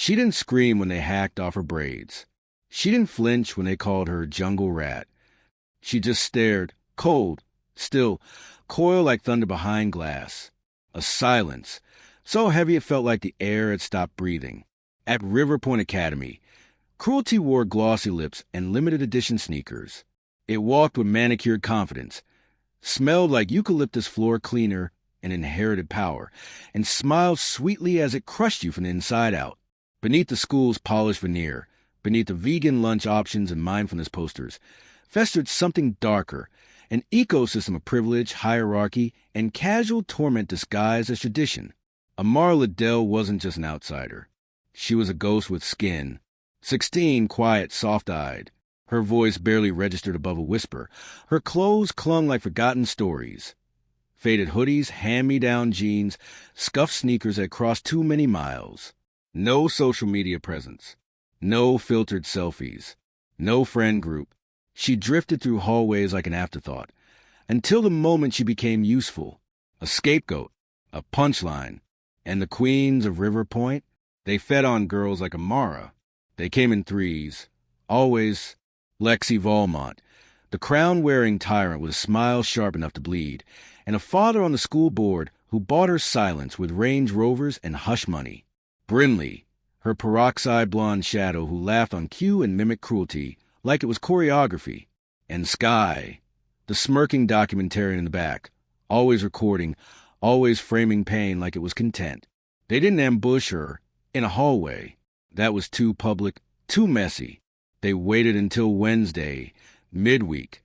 She didn't scream when they hacked off her braids. She didn't flinch when they called her jungle rat. She just stared, cold, still, coiled like thunder behind glass. A silence, so heavy it felt like the air had stopped breathing. At River Point Academy, Cruelty wore glossy lips and limited edition sneakers. It walked with manicured confidence, smelled like eucalyptus floor cleaner and inherited power, and smiled sweetly as it crushed you from the inside out. Beneath the school's polished veneer, beneath the vegan lunch options and mindfulness posters, festered something darker, an ecosystem of privilege, hierarchy, and casual torment disguised as tradition. Amara Liddell wasn't just an outsider. She was a ghost with skin. 16, quiet, soft-eyed. Her voice barely registered above a whisper. Her clothes clung like forgotten stories. Faded hoodies, hand-me-down jeans, scuffed sneakers that crossed too many miles. No social media presence. No filtered selfies. No friend group. She drifted through hallways like an afterthought, until the moment she became useful. A scapegoat, a punchline. And the queens of River Point, they fed on girls like Amara. They came in threes. Always Lexi Valmont, the crown-wearing tyrant with a smile sharp enough to bleed, and a father on the school board who bought her silence with Range Rovers and hush money. Brinley, her peroxide blonde shadow who laughed on cue and mimicked cruelty like it was choreography. And Sky, the smirking documentarian in the back, always recording, always framing pain like it was content. They didn't ambush her in a hallway. That was too public, too messy. They waited until Wednesday, midweek,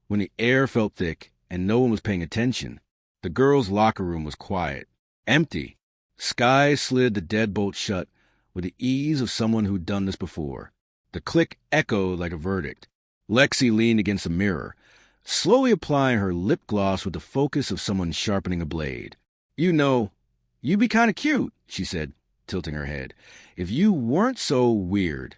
when the air felt thick and no one was paying attention. The girls' locker room was quiet, empty. Sky slid the deadbolt shut with the ease of someone who'd done this before. The click echoed like a verdict. Lexi leaned against a mirror, slowly applying her lip gloss with the focus of someone sharpening a blade. "You know, you'd be kind of cute," she said, tilting her head, "if you weren't so weird."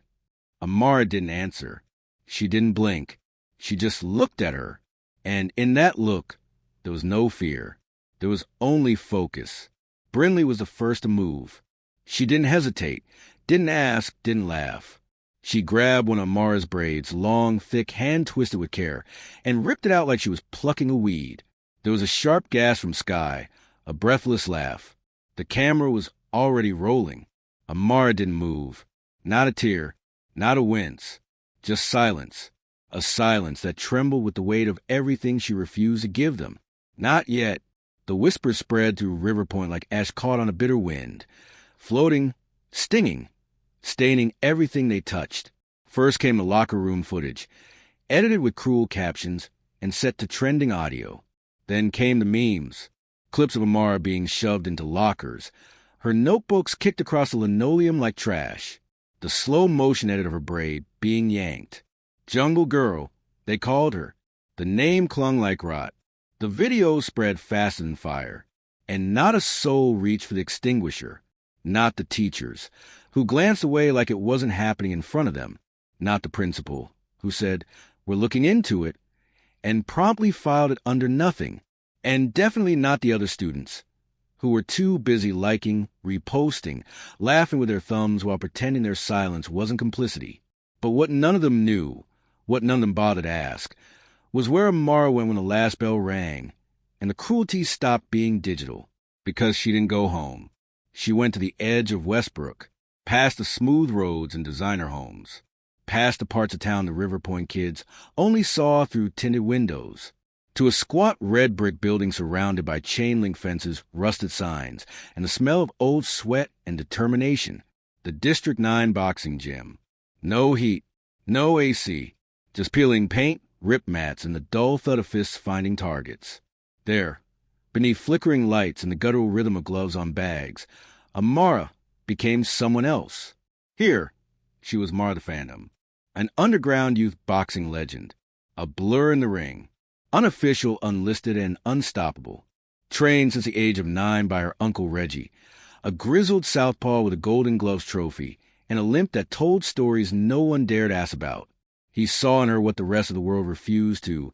Amara didn't answer. She didn't blink. She just looked at her. And in that look, there was no fear. There was only focus. Brinley was the first to move. She didn't hesitate, didn't ask, didn't laugh. She grabbed one of Amara's braids, long, thick, hand-twisted with care, and ripped it out like she was plucking a weed. There was a sharp gasp from Sky, a breathless laugh. The camera was already rolling. Amara didn't move. Not a tear. Not a wince, just silence, a silence that trembled with the weight of everything she refused to give them. Not yet. The whisper spread through River Point like ash caught on a bitter wind, floating, stinging, staining everything they touched. First came the locker room footage, edited with cruel captions and set to trending audio. Then came the memes, clips of Amara being shoved into lockers, her notebooks kicked across the linoleum like trash. The slow motion edit of her braid being yanked. Jungle Girl, they called her. The name clung like rot. The video spread faster than fire. And not a soul reached for the extinguisher. Not the teachers, who glanced away like it wasn't happening in front of them. Not the principal, who said, "We're looking into it," and promptly filed it under nothing. And definitely not the other students, who were too busy liking, reposting, laughing with their thumbs while pretending their silence wasn't complicity. But what none of them knew, what none of them bothered to ask, was where Amara went when the last bell rang, and the cruelty stopped being digital, because she didn't go home. She went to the edge of Westbrook, past the smooth roads and designer homes, past the parts of town the River Point kids only saw through tinted windows, to a squat red brick building surrounded by chain-link fences, rusted signs, and the smell of old sweat and determination. The District 9 boxing gym. No heat, no AC, just peeling paint, rip mats, and the dull thud of fists finding targets. There, beneath flickering lights and the guttural rhythm of gloves on bags, Amara became someone else. Here, she was Mara the Phantom, an underground youth boxing legend, a blur in the ring. Unofficial, unlisted, and unstoppable. Trained since the age of 9 by her Uncle Reggie, a grizzled southpaw with a Golden Gloves trophy and a limp that told stories no one dared ask about. He saw in her what the rest of the world refused to: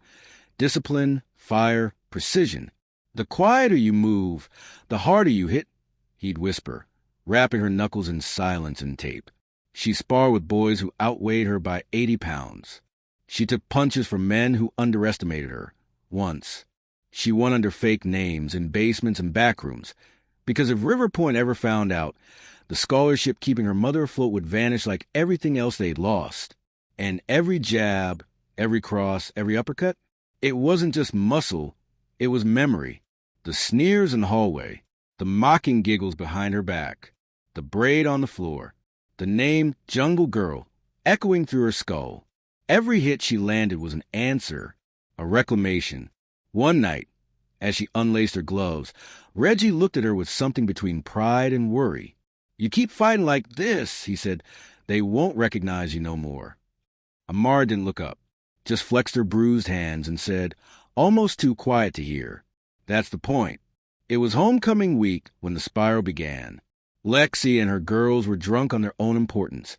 discipline, fire, precision. "The quieter you move, the harder you hit," he'd whisper, wrapping her knuckles in silence and tape. She sparred with boys who outweighed her by 80 pounds. She took punches from men who underestimated her. Once, she won under fake names in basements and backrooms, because if River Point ever found out, the scholarship keeping her mother afloat would vanish like everything else they'd lost. And every jab, every cross, every uppercut, it wasn't just muscle, it was memory. The sneers in the hallway, the mocking giggles behind her back, the braid on the floor, the name Jungle Girl echoing through her skull. Every hit she landed was an answer, a reclamation. One night, as she unlaced her gloves, Reggie looked at her with something between pride and worry. "You keep fighting like this," he said, "they won't recognize you no more." Amara didn't look up, just flexed her bruised hands and said, almost too quiet to hear, "That's the point." It was homecoming week when the spiral began. Lexi and her girls were drunk on their own importance.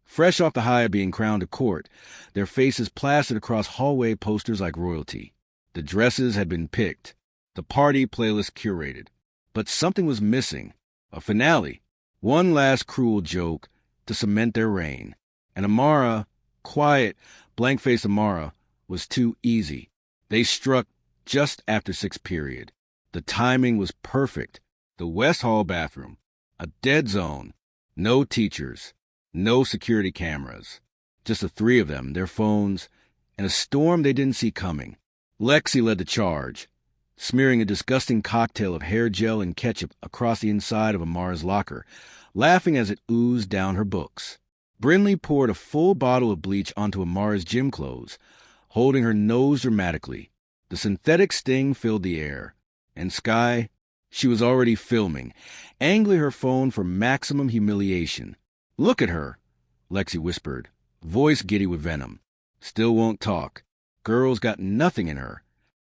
Fresh off the high of being crowned a court, their faces plastered across hallway posters like royalty. The dresses had been picked, the party playlist curated. But something was missing. A finale. One last cruel joke to cement their reign. And Amara, quiet, blank-faced Amara, was too easy. They struck just after 6th period. The timing was perfect. The West Hall bathroom. A dead zone. No teachers. No security cameras. Just the three of them, their phones, and a storm they didn't see coming. Lexi led the charge, smearing a disgusting cocktail of hair gel and ketchup across the inside of Amara's locker, laughing as it oozed down her books. Brinley poured a full bottle of bleach onto Amara's gym clothes, holding her nose dramatically. The synthetic sting filled the air. And Sky, she was already filming, angling her phone for maximum humiliation. "Look at her," Lexi whispered, voice giddy with venom. "Still won't talk. Girl's got nothing in her."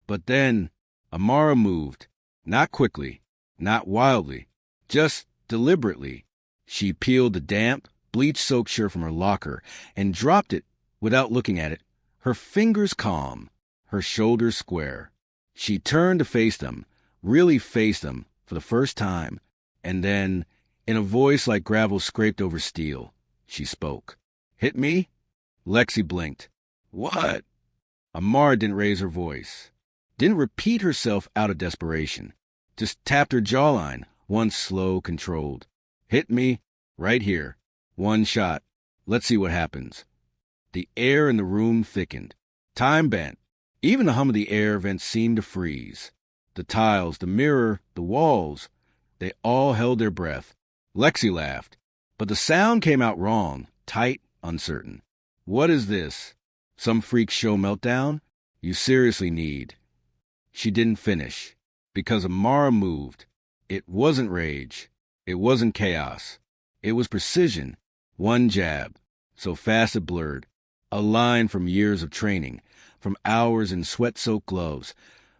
But then Amara moved. Not quickly, not wildly, just deliberately. She peeled the damp, bleach-soaked shirt from her locker and dropped it without looking at it, her fingers calm, her shoulders square. She turned to face them, really face them, for the first time, and then, in a voice like gravel scraped over steel, she spoke. "Hit me?" Lexi blinked. "What?" Amara didn't raise her voice, didn't repeat herself out of desperation, just tapped her jawline, once slow, controlled. "Hit me, right here. One shot. Let's see what happens." The air in the room thickened. Time bent. Even the hum of the air vents seemed to freeze. The tiles, the mirror, the walls, they all held their breath. Lexi laughed, but the sound came out wrong, tight, uncertain. "What is this? Some freak show meltdown? You seriously need..." She didn't finish, because Amara moved. It wasn't rage. It wasn't chaos. It was precision. One jab, so fast it blurred. A line from years of training, from hours in sweat-soaked gloves,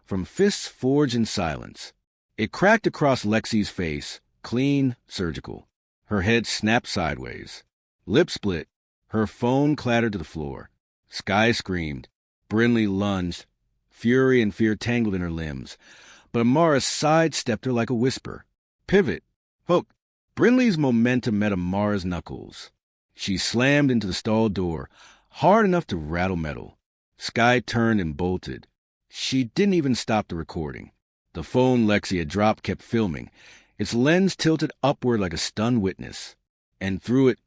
from fists forged in silence. It cracked across Lexi's face, clean, surgical. Her head snapped sideways. Lips split. Her phone clattered to the floor. Sky screamed. Brinley lunged. Fury and fear tangled in her limbs. But Amara sidestepped her like a whisper. Pivot. Hook. Brinley's momentum met Amara's knuckles. She slammed into the stall door, hard enough to rattle metal. Sky turned and bolted. She didn't even stop the recording. The phone Lexi had dropped kept filming, its lens tilted upward like a stunned witness. And through it,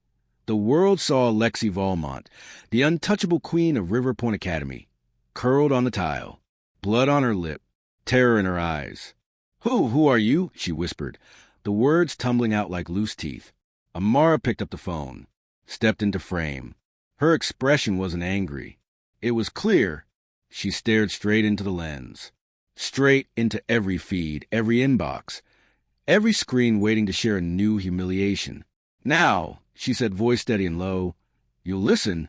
the world saw Lexi Valmont, the untouchable queen of River Point Academy, curled on the tile, blood on her lip, terror in her eyes. Who are you?" she whispered, the words tumbling out like loose teeth. Amara picked up the phone, stepped into frame. Her expression wasn't angry. It was clear. She stared straight into the lens, straight into every feed, every inbox, every screen waiting to share a new humiliation. "Now," she said, voice steady and low, "you'll listen."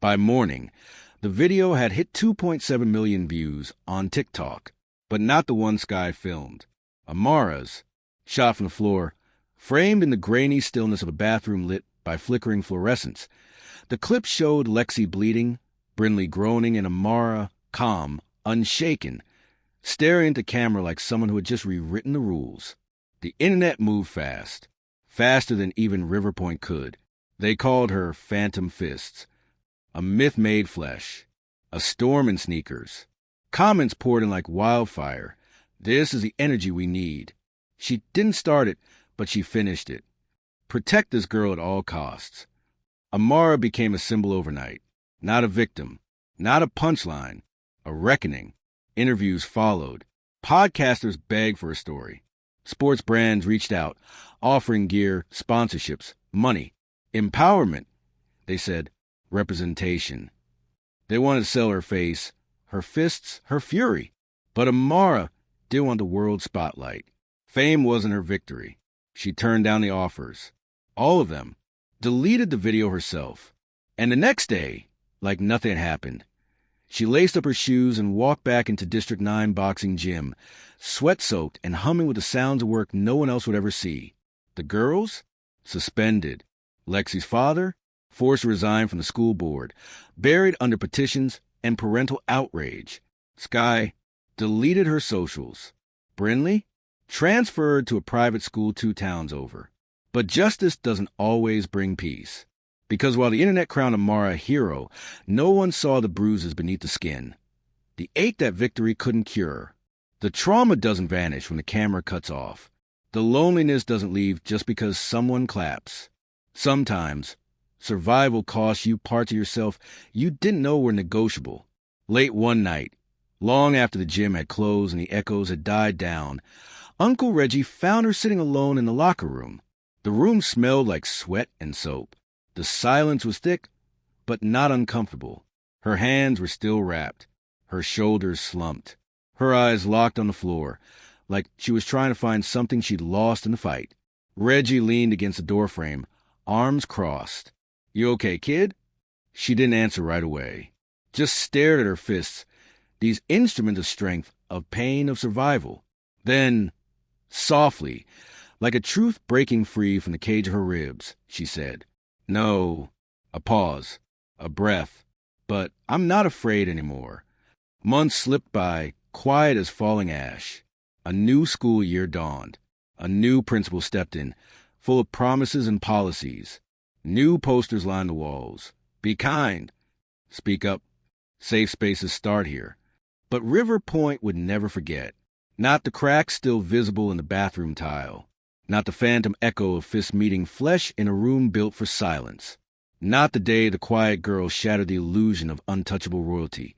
By morning, the video had hit 2.7 million views on TikTok, but not the one Sky filmed. Amara's, shot from the floor, framed in the grainy stillness of a bathroom lit by flickering fluorescence. The clip showed Lexi bleeding, Brinley groaning, and Amara, calm, unshaken, staring into camera like someone who had just rewritten the rules. The internet moved fast. faster than even River Point could. They called her Phantom Fists, a myth made flesh, a storm in sneakers. Comments poured in like wildfire. This is the energy we need. She didn't start it, but she finished it. Protect this girl at all costs. Amara became a symbol overnight. Not a victim. Not a punchline. A reckoning. Interviews followed. Podcasters begged for a story. Sports brands reached out, offering gear, sponsorships, money, empowerment. They said representation. They wanted to sell her face, her fists, her fury. But Amara didn't want the world spotlight. Fame wasn't her victory. She turned down the offers. All of them. Deleted the video herself. And the next day, like nothing had happened, she laced up her shoes and walked back into District 9 boxing gym, sweat-soaked and humming with the sounds of work no one else would ever see. The girls? Suspended. Lexi's father? Forced to resign from the school board, buried under petitions and parental outrage. Sky? Deleted her socials. Brinley? Transferred to a private school 2 towns over. But justice doesn't always bring peace. Because while the internet crowned Amara a hero, no one saw the bruises beneath the skin. The ache that victory couldn't cure. The trauma doesn't vanish when the camera cuts off. The loneliness doesn't leave just because someone claps. Sometimes, survival costs you parts of yourself you didn't know were negotiable. Late one night, long after the gym had closed and the echoes had died down, Uncle Reggie found her sitting alone in the locker room. The room smelled like sweat and soap. The silence was thick, but not uncomfortable. Her hands were still wrapped, her shoulders slumped, her eyes locked on the floor, like she was trying to find something she'd lost in the fight. Reggie leaned against the doorframe, arms crossed. "You okay, kid?" She didn't answer right away, just stared at her fists, these instruments of strength, of pain, of survival. Then, softly, like a truth breaking free from the cage of her ribs, she said, "No." A pause, a breath. "But I'm not afraid anymore." Months slipped by, quiet as falling ash. A new school year dawned. A new principal stepped in, full of promises and policies. New posters lined the walls. Be kind. Speak up. Safe spaces start here. But River Point would never forget. Not the cracks still visible in the bathroom tile. Not the phantom echo of fists meeting flesh in a room built for silence. Not the day the quiet girl shattered the illusion of untouchable royalty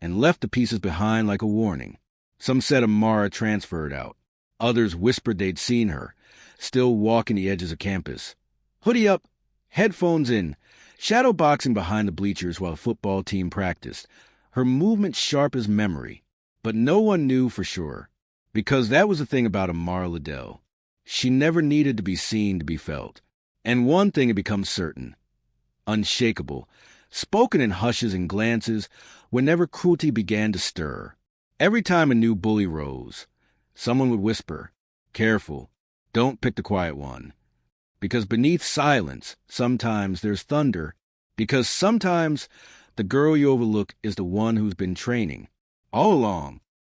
and left the pieces behind like a warning. Some said Amara transferred out. Others whispered they'd seen her, still walking the edges of campus. Hoodie up, headphones in, shadow boxing behind the bleachers while the football team practiced, her movement sharp as memory. But no one knew for sure, because that was the thing about Amara Liddell. She never needed to be seen to be felt. And one thing had become certain, unshakable, spoken in hushes and glances whenever cruelty began to stir. Every time a new bully rose, someone would whisper, "Careful, don't pick the quiet one." Because beneath silence, sometimes there's thunder. Because sometimes the girl you overlook is the one who's been training all along.